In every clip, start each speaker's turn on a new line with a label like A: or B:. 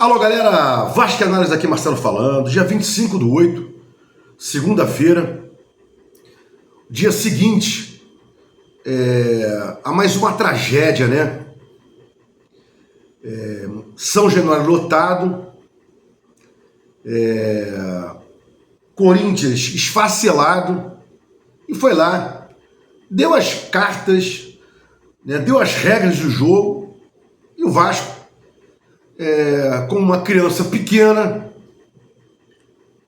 A: Alô galera, Vasco Análise aqui, Marcelo falando, dia 25/8, segunda-feira, dia seguinte a mais uma tragédia, né? São Januário lotado, Corinthians esfacelado, e foi lá, deu as cartas, né, deu as regras do jogo, e o Vasco, como uma criança pequena,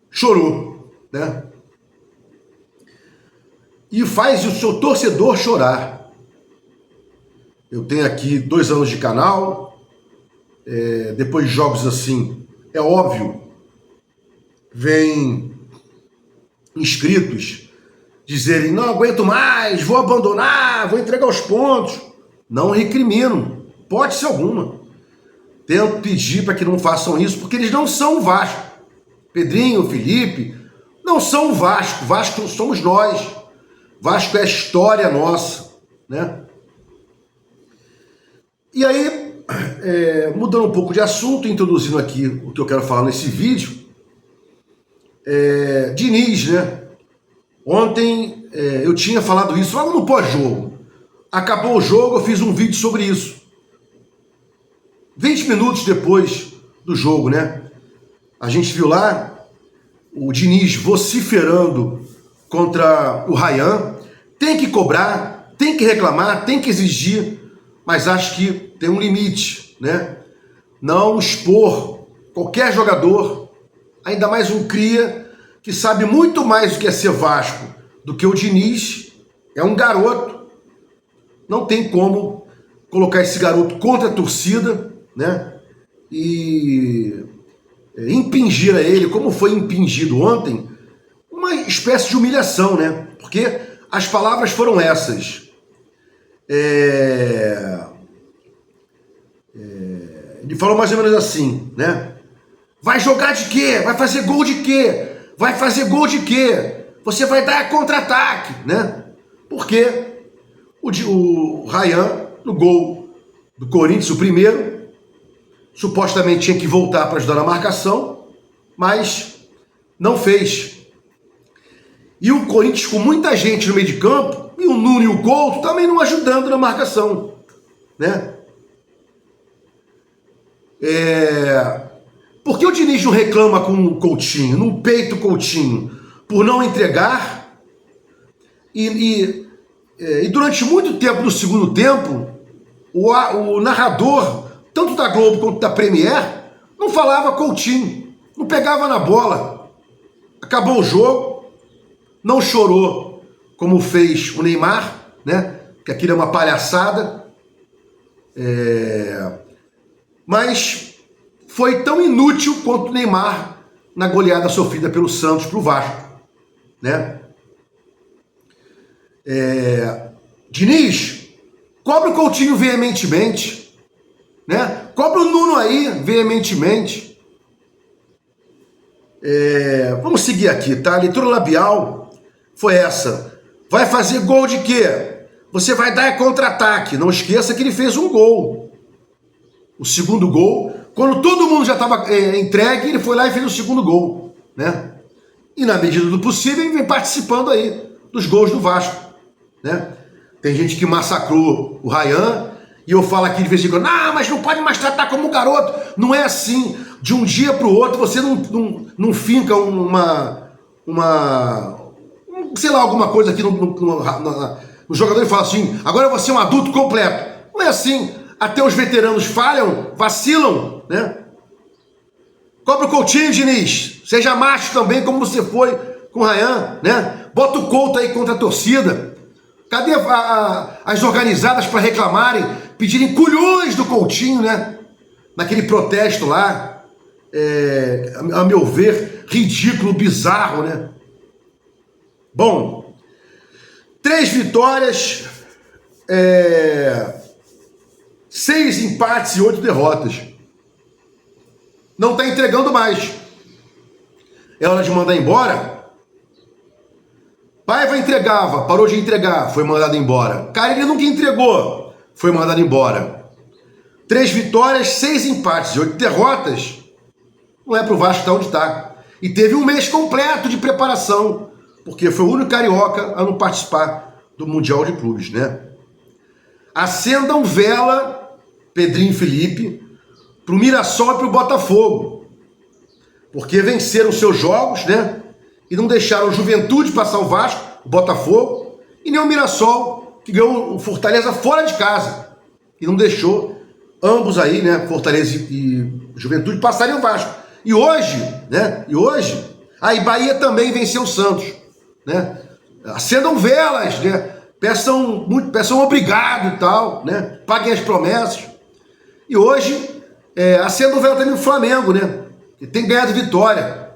A: chorou, né? E faz o seu torcedor chorar. Eu tenho aqui 2 anos de canal, depois de jogos assim, é óbvio, vem inscritos dizerem: não aguento mais, vou abandonar, vou entregar os pontos. Não recrimino, pode ser alguma. Tento pedir para que não façam isso, porque eles não são o Vasco. Pedrinho, Felipe, não são o Vasco. Vasco somos nós. Vasco é a história nossa, né? E aí, mudando um pouco de assunto, introduzindo aqui o que eu quero falar nesse vídeo, Diniz, né? Ontem eu tinha falado isso logo no pós-jogo. Acabou o jogo, eu fiz um vídeo sobre isso. 20 minutos depois do jogo, né? A gente viu lá o Diniz vociferando contra o Ryan. Tem que cobrar, tem que reclamar, tem que exigir, mas acho que tem um limite, né? Não expor qualquer jogador, ainda mais um cria que sabe muito mais o que é ser Vasco do que o Diniz. É um garoto, não tem como colocar esse garoto contra a torcida, né? E impingir a ele, como foi impingido ontem, uma espécie de humilhação, né? Porque as palavras foram essas. Ele falou mais ou menos assim, né? Vai jogar de quê? Vai fazer gol de quê? Vai fazer gol de quê? Você vai dar contra-ataque, né? Porque o Ryan, no gol do Corinthians, o primeiro, supostamente tinha que voltar para ajudar na marcação, mas não fez. E o Corinthians com muita gente no meio de campo, e o Nuno e o Couto também não ajudando na marcação, né? Por que o Diniz não reclama com o Coutinho, não peita o Coutinho, por não entregar? E durante muito tempo do segundo tempo, o narrador, tanto da Globo quanto da Premier, não falava Coutinho, não pegava na bola. Acabou o jogo, não chorou como fez o Neymar, né? Que aquilo é uma palhaçada. Mas foi tão inútil quanto o Neymar na goleada sofrida pelo Santos para o Vasco, né? Diniz, cobra o Coutinho veementemente, né? Cobra o Nuno aí veementemente. Vamos seguir aqui, tá? A leitura labial foi essa. Vai fazer gol de quê? Você vai dar contra-ataque. Não esqueça que ele fez um gol. O segundo gol, quando todo mundo já estava entregue, ele foi lá e fez o segundo gol, né? E na medida do possível, ele vem participando aí dos gols do Vasco, né? Tem gente que massacrou o Ryan, e eu falo aqui de vez em quando: não, mas não pode mais tratar como garoto. Não é assim. De um dia para o outro, você não finca sei lá, alguma coisa aqui no jogador e fala assim: agora você é um adulto completo. Não é assim. Até os veteranos falham, vacilam, né? Cobra o Coutinho, Diniz. Seja macho também, como você foi com o Ryan, né? Bota o Couto aí contra a torcida. Cadê as organizadas para reclamarem, pedirem culhões do Coutinho, né? Naquele protesto lá, a meu ver, ridículo, bizarro, né? Bom, 3 vitórias, 6 empates e 8 derrotas. Não está entregando mais. É hora de mandar embora? Paiva entregava, parou de entregar, foi mandado embora. Carille nunca entregou, foi mandado embora. 3 vitórias, 6 empates e 8 derrotas. não é para o Vasco estar onde está. E teve um mês completo de preparação, porque foi o único carioca a não participar do Mundial de Clubes, né? Acendam vela, Pedrinho e Felipe, para o Mirassol e para o Botafogo, porque venceram seus jogos, né? E não deixaram o Juventude passar o Vasco, o Botafogo, e nem o Mirassol, que ganhou o Fortaleza fora de casa, e não deixou ambos aí, né, Fortaleza e Juventude, passarem o Vasco. E hoje, né, aí Bahia também venceu o Santos, né? Acendam velas, né? Peçam obrigado e tal, né? Paguem as promessas. E hoje, acendam vela também o Flamengo, né? Que tem ganhado vitória.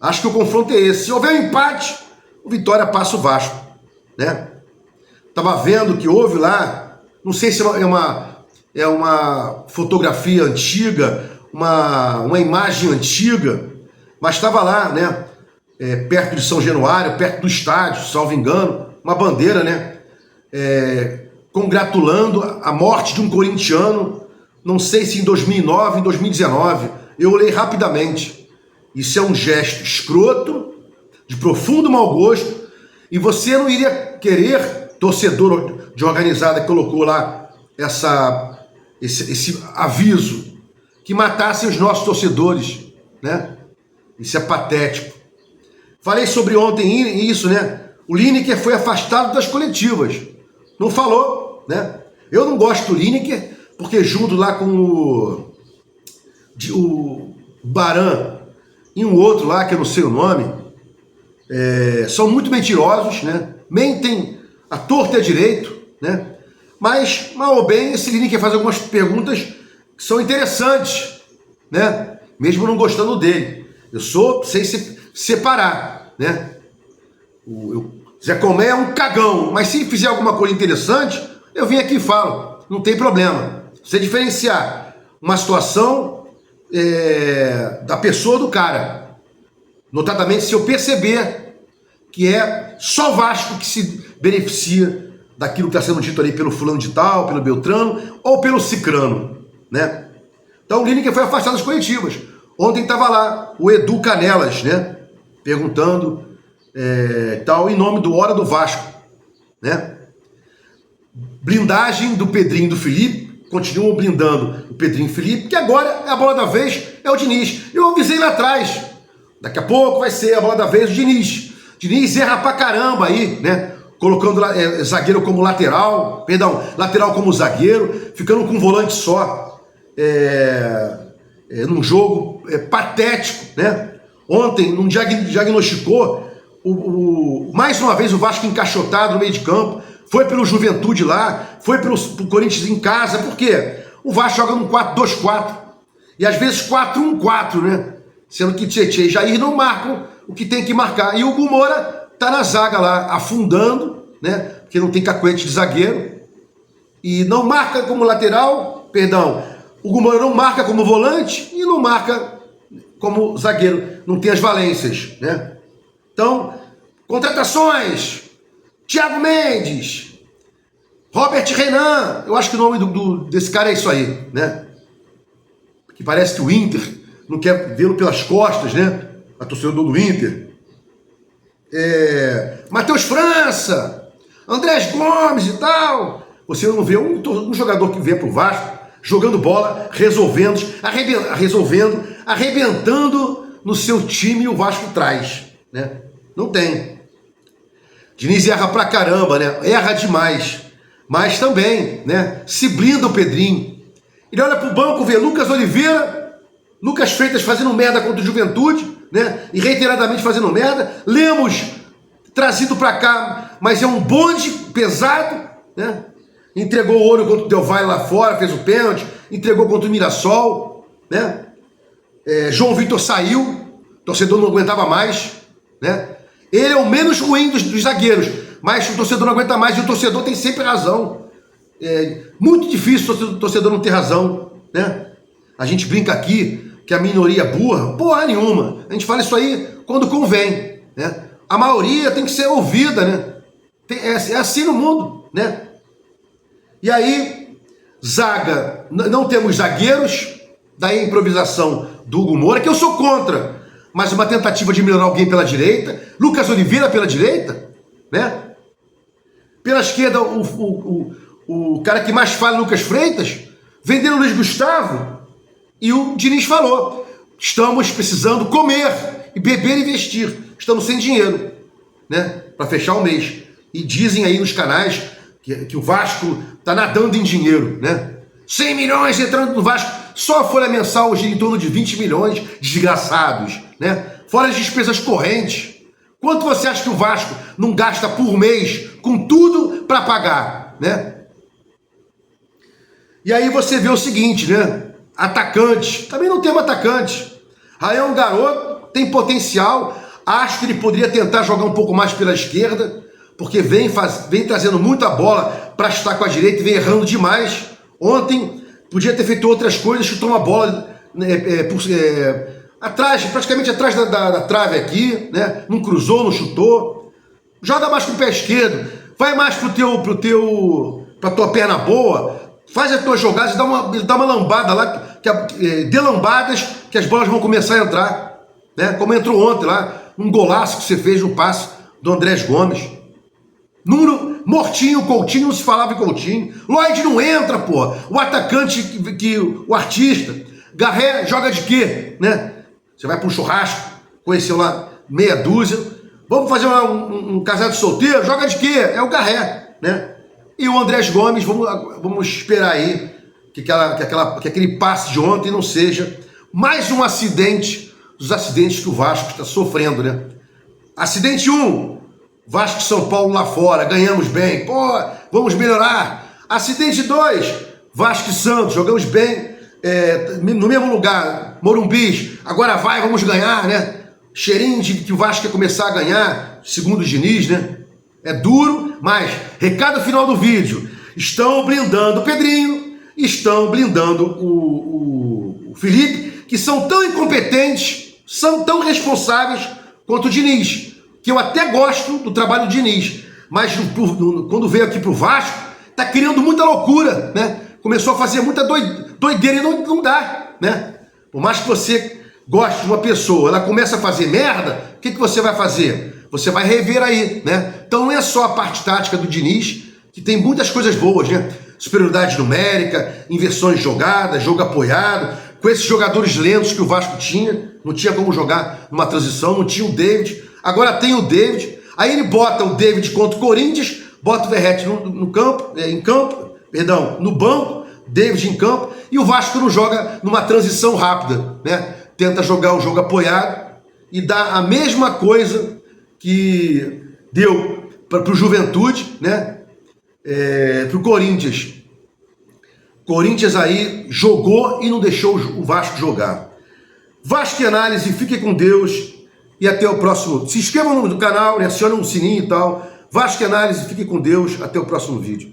A: Acho que o confronto é esse. Se houver um empate, o Vitória passa o Vasco, né? Tava vendo que houve lá, não sei se é uma fotografia antiga, uma imagem antiga, mas estava lá, né? Perto de São Januário, perto do estádio, salvo engano, uma bandeira, né? Congratulando a morte de um corintiano, não sei se em 2009, em 2019, eu olhei rapidamente. Isso é um gesto escroto, de profundo mau gosto, e você não iria querer, torcedor de organizada que colocou lá esse aviso, que matassem os nossos torcedores, né? Isso é patético. Falei sobre ontem isso, né? O Lineker foi afastado das coletivas. Não falou, né? Eu não gosto do Lineker, porque junto lá com o Baran e um outro lá, que eu não sei o nome, são muito mentirosos, né? Mentem à torta e à direito, né? Mas, mal ou bem, esse Lineker faz algumas perguntas que são interessantes, né? Mesmo não gostando dele. Eu sei separar, né? O Zé Comé é um cagão, mas se fizer alguma coisa interessante, eu venho aqui e falo, não tem problema. Você diferenciar uma situação da pessoa do cara, notadamente se eu perceber que é só Vasco que se beneficia daquilo que está sendo dito ali pelo fulano de tal, pelo Beltrano ou pelo Cicrano, né? Então o Lineker foi afastado das coletivas. Ontem estava lá o Edu Canelas, né? Perguntando tal, em nome do Hora do Vasco, né? Blindagem do Pedrinho e do Felipe, continuam blindando o Pedrinho e o Felipe, que agora a bola da vez é o Diniz. Eu avisei lá atrás, daqui a pouco vai ser a bola da vez do Diniz. Diniz erra pra caramba aí, né? Colocando zagueiro como lateral, lateral como zagueiro, ficando com um volante só, num jogo patético, né? Ontem não diagnosticou mais uma vez o Vasco encaixotado no meio de campo, foi pelo Juventude lá, foi pro Corinthians em casa, por quê? O Vasco joga num 4-2-4, e às vezes 4-1-4, né? Sendo que Tietê e Jair não marcam o que tem que marcar, e o Hugo Moura tá na zaga lá, afundando, né? Porque não tem cacuete de zagueiro, e não marca como lateral, o Hugo Moura não marca como volante, e não marca como zagueiro, não tem as valências, né? Então, contratações, Thiago Mendes, Robert Renan, eu acho que o nome desse cara é isso aí, né? Que parece que o Inter não quer vê-lo pelas costas, né? A torcedor do Inter. Matheus França, Andrés Gomes e tal. Você não vê um jogador que vem pro Vasco jogando bola, arrebentando no seu time, o Vasco traz, né? Não tem. Diniz erra pra caramba, né? Erra demais. Mas também, né? Se blinda o Pedrinho. Ele olha pro banco, vê Lucas Oliveira, Lucas Freitas fazendo merda contra o Juventude, né? E reiteradamente fazendo merda. Lemos trazido pra cá, mas é um bonde pesado, né? Entregou o ouro contra o Del Valle lá fora, fez o pênalti, entregou contra o Mirassol, né? João Vitor saiu, o torcedor não aguentava mais, né? Ele é o menos ruim dos zagueiros, mas o torcedor não aguenta mais e o torcedor tem sempre razão. Muito difícil o torcedor não ter razão, né? A gente brinca aqui que a minoria é burra, porra nenhuma. A gente fala isso aí quando convém, né? A maioria tem que ser ouvida, né? É assim no mundo, né? E aí, zaga, não temos zagueiros, daí a improvisação do Hugo Moura, que eu sou contra, mas uma tentativa de melhorar alguém pela direita, Lucas Oliveira pela direita, né? Pela esquerda, o cara que mais fala, Lucas Freitas, vendendo o Luiz Gustavo, e o Diniz falou, estamos precisando comer, e beber e vestir, estamos sem dinheiro, né? Para fechar o mês. E dizem aí nos canais que o Vasco está nadando em dinheiro, né? 100 milhões entrando no Vasco, só a folha mensal hoje em torno de 20 milhões, desgraçados, né? Fora as despesas correntes. Quanto você acha que o Vasco não gasta por mês com tudo para pagar, né? E aí você vê o seguinte, né? Atacante, também não temos atacante. Rayan é um garoto, tem potencial, acho que ele poderia tentar jogar um pouco mais pela esquerda, porque vem trazendo muita bola para estar com a direita e vem errando demais. Ontem podia ter feito outras coisas, chutou uma bola atrás, praticamente atrás da trave aqui, né? Não cruzou, não chutou. Joga mais com o pé esquerdo, vai mais pra tua perna boa, faz as tuas jogadas, dá uma lambada lá, dê lambadas que as bolas vão começar a entrar, né? Como entrou ontem lá, um golaço que você fez no passe do Andrés Gomes. Número mortinho, Coutinho, não se falava em Coutinho. Lloyd não entra, pô. O atacante, o artista. Garré joga de quê, né? Você vai para um churrasco, conheceu lá meia dúzia. Vamos fazer um casado solteiro? Joga de quê? É o Garré, né? E o Andrés Gomes, vamos esperar aí que aquele passe de ontem não seja mais um acidente dos acidentes que o Vasco está sofrendo, né? Acidente 1, Vasco e São Paulo lá fora, ganhamos bem, pô, vamos melhorar. Acidente 2, Vasco e Santos, jogamos bem, no mesmo lugar, Morumbis, agora vamos ganhar, né? Cheirinho de que o Vasco quer começar a ganhar, segundo o Diniz, né? É duro, mas recado final do vídeo, estão blindando o Pedrinho, estão blindando o Felipe, que são tão incompetentes, são tão responsáveis quanto o Diniz, que eu até gosto do trabalho do Diniz, mas quando veio aqui pro Vasco, tá criando muita loucura, né? Começou a fazer muita doideira e não dá, né? Por mais que você goste de uma pessoa, ela começa a fazer merda, o que você vai fazer? Você vai rever aí, né? Então não é só a parte tática do Diniz, que tem muitas coisas boas, né? Superioridade numérica, inversões de jogada, jogo apoiado, com esses jogadores lentos que o Vasco tinha, não tinha como jogar numa transição, não tinha o David, agora tem o David, aí ele bota o David contra o Corinthians, bota o Verratti no banco, David em campo, e o Vasco não joga numa transição rápida, né? Tenta jogar o jogo apoiado e dá a mesma coisa que deu para o Juventude, né? Para o Corinthians. Corinthians aí jogou e não deixou o Vasco jogar. Vasco e Análise, fiquem com Deus e até o próximo. Se inscrevam no canal, né? Acionem o sininho e tal. Vasco e Análise, fiquem com Deus, até o próximo vídeo.